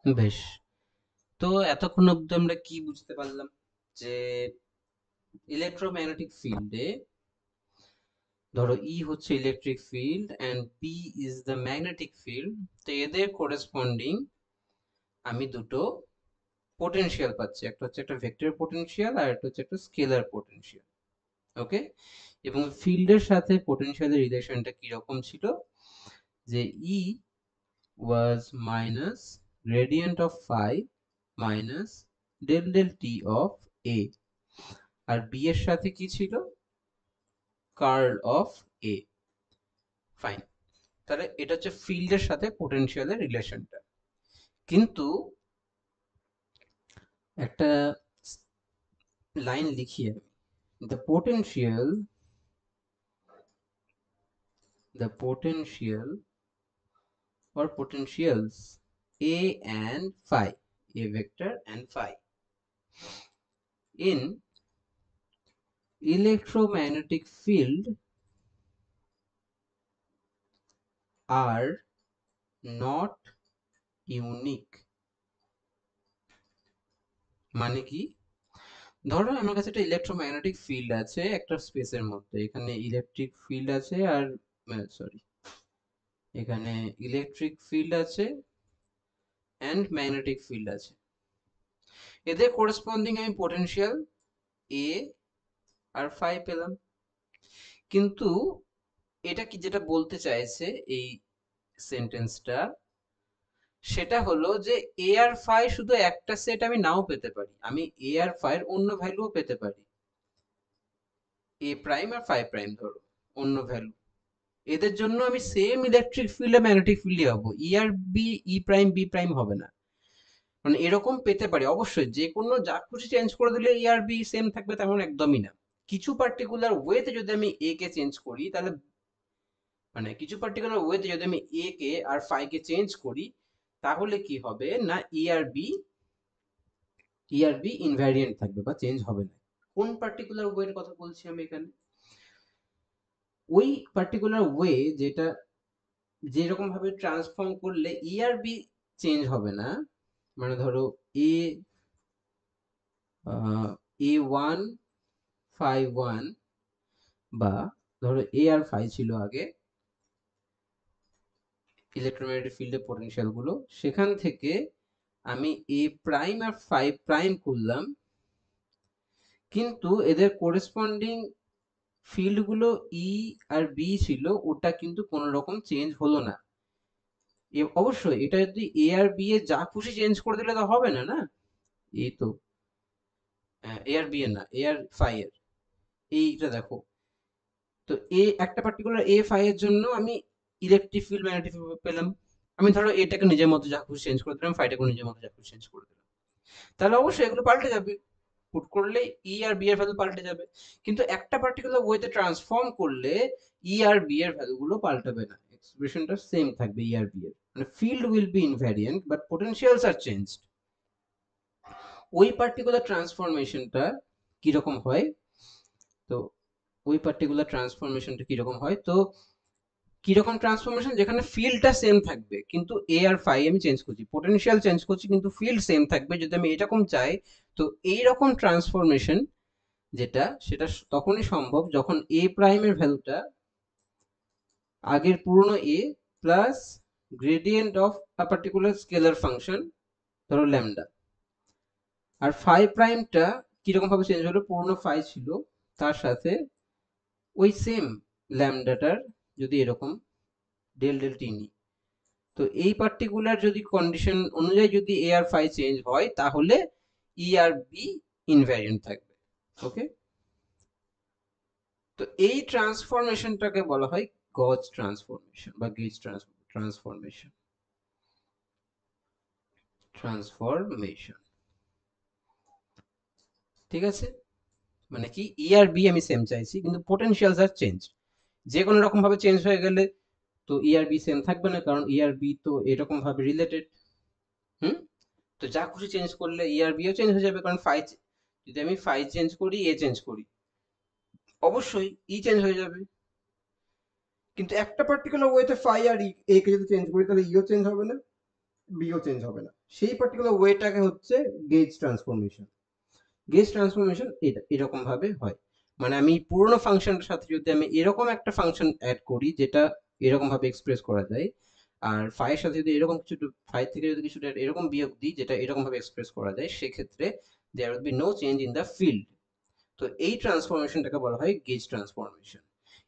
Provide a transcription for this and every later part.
বেশ। তো এতক্ষণ অব্দি আমরা কি বুঝতে পারলাম? যে ইলেকট্রোম্যাগনেটিক ফিল্ডে ধরো ই হচ্ছে electric field and P is the magnetic field. তো এদের করেসপন্ডিং আমি দুটো পোটেনশিয়াল পাচ্ছি, একটা হচ্ছে একটা ভেক্টর পোটেনশিয়াল আর একটা হচ্ছে একটা স্কেলার পোটেনশিয়াল। ওকে, এবং ফিল্ডের সাথে পোটেনশিয়ালের রিলেশনটা কিরকম ছিল, যে E was minus gradient of phi minus del del t of A, আর বি এর সাথে কি ছিল, কার্ল অফ এ। ফাইন, তাহলে এটা হচ্ছে ফিল্ডের সাথে পোটেনশিয়ালের রিলেশনটা। কিন্তু একটা লাইন লিখি আমি, the potential the potential or potentials A and phi, A vector and phi, in electromagnetic field are not unique। মানে কি? ধরো আমার কাছে একটা ইলেকট্রোম্যাগনেটিক ফিল্ড আছে একটা স্পেসের মধ্যে, এখানে ইলেকট্রিক ফিল্ড আছে আর সরি, এখানে ইলেকট্রিক ফিল্ড আছে অ্যান্ড ম্যাগনেটিক ফিল্ড আছে। এদের করেসপন্ডিং আমি পোটেনশিয়াল এ আর ফাই পেলাম। কিন্তু এটা কি যেটা বলতে চাইছে এই সেন্টেন্সটা, সেটা হলো যে এ আর ফাই শুধু একটা সেট আমি নাও পেতে পারি, আমি এ আর ফাই এর অন্য ভ্যালুও পেতে পারি। এ প্রাইম আর ফাই প্রাইম ধরো অন্য ভ্যালু, এদের জন্য আমি সেম ইলেকট্রিক ফিল্ড আর ম্যাগনেটিক ফিল্ডই পাবো, ই আর B, E prime B prime হবে না। মানে এরকম পেতে পারি, অবশ্যই যে কোনো যা খুশি চেঞ্জ করে দিলে ই আর বি সেম থাকবে তেমন একদমই না। কিছু পার্টিকুলার ওয়েতে যদি আমি এ কে চেঞ্জ করি তাহলে, মানে কিছু পার্টিকুলার ওয়েতে যদি আমি এ কে আর ফাই কে চেঞ্জ করি তাহলে কি হবে না, ই আর বি ইনভ্যারিয়েন্ট থাকবে বা চেঞ্জ হবে না। কোন পার্টিকুলার ওয়ের কথা বলছি আমি এখানে? ওই পার্টিকুলার ওয়ে যেটা যেরকম ভাবে ট্রান্সফর্ম করলে ই আর বি চেঞ্জ হবে না। মানে ধরো এ এ ওয়ান ফাই ওয়ান, বা ধরো এ আর ফাই ছিল আগে ইলেকট্রোম্যাগনেটিক ফিল্ডের পোটেনশিয়াল গুলো, সেখান থেকে আমি এ প্রাইম আর ফাই প্রাইম করলাম, কিন্তু এদের করেসপন্ডিং ফিল্ড গুলো ই আর বি ছিল, ওটা কিন্তু কোনো রকম চেঞ্জ হলো না। অবশ্যই এটা যদি এ আর বি এ যা খুশি চেঞ্জ করে দিলে তো হবে না, না? এই তো এ আর বি এর না, এ আর ফাই এর, এইটা দেখো। তো এ একটা পার্টিকুলার এ ফাই এর জন্য আমি ইলেকট্রিক ফিল্ড ম্যাগনেটিক ফিল্ড পেলাম। আমি ধরো এটাকে নিজের মতো যা খুশি চেঞ্জ করে দিলাম, ফাইটাকে নিজের মতো যা খুশি চেঞ্জ করে দিলাম, তাহলে অবশ্যই এগুলো পাল্টে যাবে। পুট করলে ই আর বি এর ভ্যালু পাল্টে যাবে। কিন্তু একটা পার্টিকুলার ওয়েতে ট্রান্সফর্ম করলে ই আর বি এর ভ্যালু গুলো পাল্টাবে না, এক্সপ্রেশনটা সেম থাকবে ই আর বি এর, মানে field will be invariant but potentials are changed. ওই পার্টিকুলার ট্রান্সফরমেশনটা কিরকম হয়? তো ওই পার্টিকুলার ট্রান্সফরমেশনটা কিরকম হয়, তো কিরকম ট্রান্সফরমেশন, যেখানে ফিল্ডটা সেম থাকবে কিন্তু এ আর ফাই আমি চেঞ্জ করছি, পোটেনশিয়াল চেঞ্জ করছি কিন্তু ফিল্ড সেম থাকবে, যদি আমি এরকম চাই। তো এইরকম ট্রান্সফরমেশন যেটা, সেটা তখনই সম্ভব যখন এ প্রাইমের ভ্যালুটা আগের পুরনো A plus gradient of a particular scalar function, ধরো ল্যামডা, আর ফাই প্রাইমটা কিরকম ভাবে চেঞ্জ হলো, পুরনো ফাই ছিল তার সাথে ওই সেম ল্যামডাটার যদি এরকম ডেল ডেল টি নিই, তো এই পার্টিকুলার যদি কন্ডিশন অনুযায়ী যদি এ আর ফাই চেঞ্জ হয় তাহলে ই আর বি ইনভ্যারিয়েন্ট থাকবে। ওকে, তো এই ট্রান্সফরমেশনটাকে বলা হয় গজ ট্রান্সফরমেশন বা গেজ ট্রান্সফরমেশন। ট্রান্সফরমেশন, ঠিক আছে? মানে কি, ই আর বি আমি সেম চাইছি কিন্তু পোটেনশিয়ালস আর চেঞ্জ, যে কোনো রকম ভাবে চেঞ্জ হয়ে গেলে তো ই আর বি সেম থাকবে না, কারণ ই আর বি তো এরকম ভাবে রিলেটেড। হুম, তো যা খুশি চেঞ্জ করলে ই আর বিও চেঞ্জ হয়ে যাবে, কারণ ফাই, যদি আমি ফাই চেঞ্জ করি এ চেঞ্জ করি অবশ্যই ই চেঞ্জ হয়ে যাবে। কিন্তু একটা পার্টিকুলার ওয়েতে ফাই আর এ কে যদি চেঞ্জ করি তাহলে ইও চেঞ্জ হবে না। বিও চেঞ্জ হবে না। সেই পার্টিকুলার ওয়েটাকে হচ্ছে গেজ ট্রান্সফরমেশন। গেজ ট্রান্সফরমেশন এটা এরকম ভাবে হয়, মানে আমি পুরোনো ফাংশনটার সাথে যদি আমি এরকম একটা ফাংশন অ্যাড করি যেটা এরকম ভাবে এক্সপ্রেস করা যায়, আর ফাইয়ের সাথে যদি এরকম কিছু, ফাই থেকে যদি কিছুটা এরকম বিয়োগ দিই যেটা এরকম ভাবে এক্সপ্রেস করা যায়, সেক্ষেত্রে there will be no change in the field. তো এই ট্রান্সফরমেশনটাকে বলা হয় গেজ ট্রান্সফরমেশন।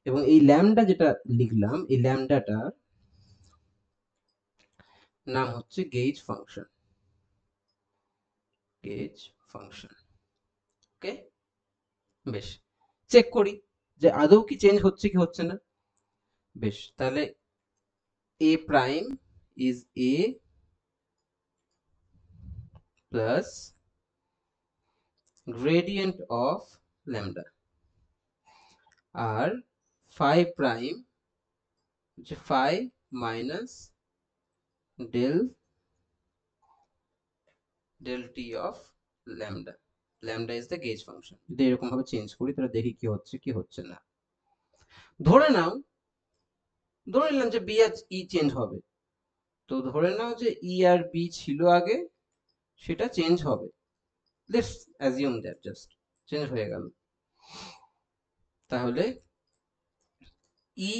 এবং এই ল্যামডা যেটা লিখলাম, এই ল্যামডাটার নাম হচ্ছে gauge function. Gauge function. Okay, বেশ, চেক করি যে আদৌ কি চেঞ্জ হচ্ছে কি হচ্ছে না। বেশ, তাহলে a prime is a plus gradient of lambda, R phi prime হচ্ছে phi minus del t of lambda. lambda is the gauge function। যদি এরকম ভাবে চেঞ্জ করি তাহলে দেখি কি হচ্ছে কি হচ্ছে না। ধরে নাও, ধরে নিলাম যে b আর e চেঞ্জ হবে। তো ধরে নাও যে e আর b ছিল আগে, সেটা চেঞ্জ হবে। Let's assume that just change হয়ে গেল। তাহলে ই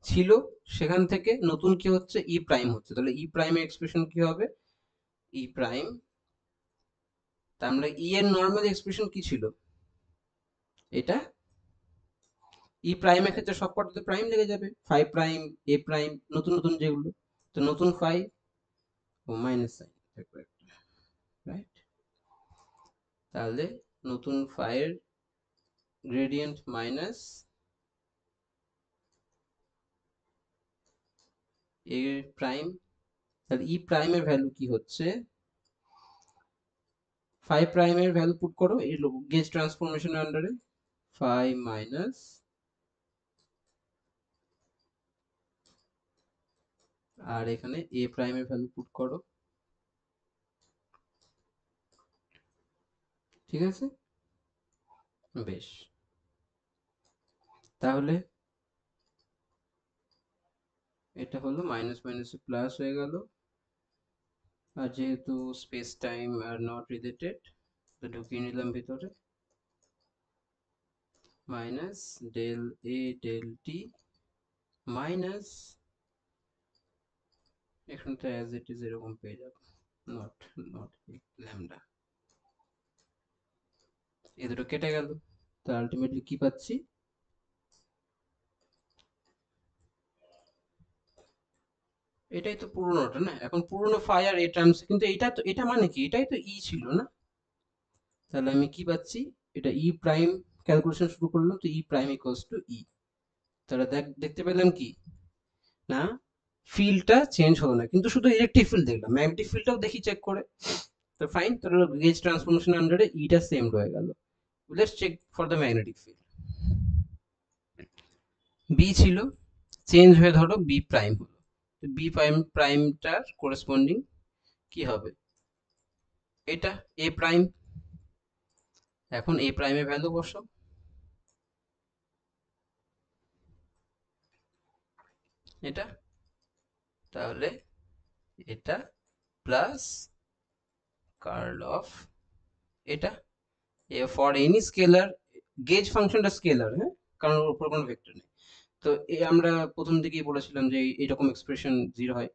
ছিল, সেখান থেকে নতুন কি হচ্ছে, ই প্রাইম হচ্ছে। তাহলে ই প্রাইমের এক্সপ্রেশন কি হবে, ই প্রাইম, তার মানে ই এর নর্মাল এক্সপ্রেশন কি ছিল, এটা ই প্রাইমের ক্ষেত্রে সব কটাতে প্রাইম লেগে যাবে, ফাই প্রাইম, এ প্রাইম, নতুন নতুন যেগুলো। তো নতুন ফাই ও মাইনাস সাইন থাকবে একটা, রাইট। তাহলে নতুন ফাইয়ের গ্রেডিয়েন্ট মাইনাস এ প্রাইম। তাহলে ই প্রাইমের ভ্যালু কি হচ্ছে, ফাই প্রাইমের ভ্যালু পুট করো এই গেজ ট্রান্সফরমেশনের আন্ডারে, ফাই মাইনাস, আর এখানে এ প্রাইমের ভ্যালু পুট করো, ঠিক আছে। বেশ, তাহলে এটা হলো মাইনাস মাইনাসে প্লাস হয়ে গেল, আর যেহেতু space time are not related তো ঢুকিয়ে নিলাম ভিতরে, minus del A del t minus, এখন তো অ্যাজ ইট ইজ এরকম পেয়ে যাবো, নট নট ল্যামডা। এ দুটো কেটে গেল, তো আলটিমেটলি কি পাচ্ছি, এটাই তো পুরোনোটা না, এখন পুরোনো ফাই আর এ টার্মস, কিন্তু এটা তো, এটা মানে কি, এটাই তো ই ছিল না। তাহলে আমি কি পাচ্ছি, এটা ই প্রাইম ক্যালকুলেশন শুরু করলাম, তো ই প্রাইম ইকুয়ালস টু ই। তাহলে দেখতে পেলাম কি না, ফিল্ডটা চেঞ্জ হলো না, কিন্তু শুধু ইলেকট্রিক ফিল্ড দেখলাম, ম্যাগনেটিক ফিল্ডটাও দেখি চেক করে। তো ফাইন, তাহলে গেজ ট্রান্সফরমেশন আন্ডারে ইটা সেম রয়ে গেল। Let's check for the magnetic field. B ছিল, চেঞ্জ হয়ে ধরো বি প্রাইম হলো, বি প্রাইম প্রাইমটার করেসপন্ডিং কি হবে, এটা এ প্রাইম। এখন এ প্রাইমের ভ্যালু বসো, এটা, তাহলে এটা প্লাস কার্ল অফ এটা, ফর এনি স্কেলার, গেজ ফাংশনটা স্কেলার, হ্যাঁ, কারণ ওর উপর কোনো ভেক্টর নেই। তো আমরা প্রথম দিকেই বলেছিলাম যে এরকম এক্সপ্রেশন জিরো হয়,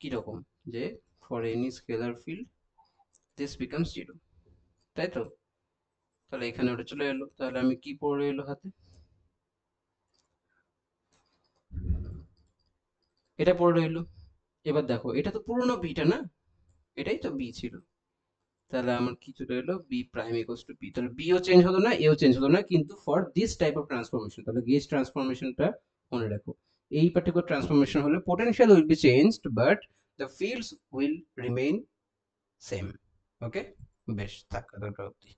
কি রকম, যে for any scalar field this becomes zero, তাই তো। তাহলে এখানে ওটা চলে এলো, তাহলে আমি কি পড়ে এলো হাতে, এটা পড়ে রইলো। এবার দেখো, এটা তো পুরোনো বিটা না, এটাই তো বি ছিল। তাহলে আমার কি চলে এলো, B prime equals to B. তাহলে বিও চেঞ্জ হলো না, এও চেঞ্জ হলো না, কিন্তু for this type of transformation, তাহলে গেজ ট্রান্সফরমেশনটা মনে রাখো, এই পার্টিকুলার ট্রান্সফরমেশন হলে potential will be changed but the fields will remain same. Okay, বেশ, থাক এতটা অবধি।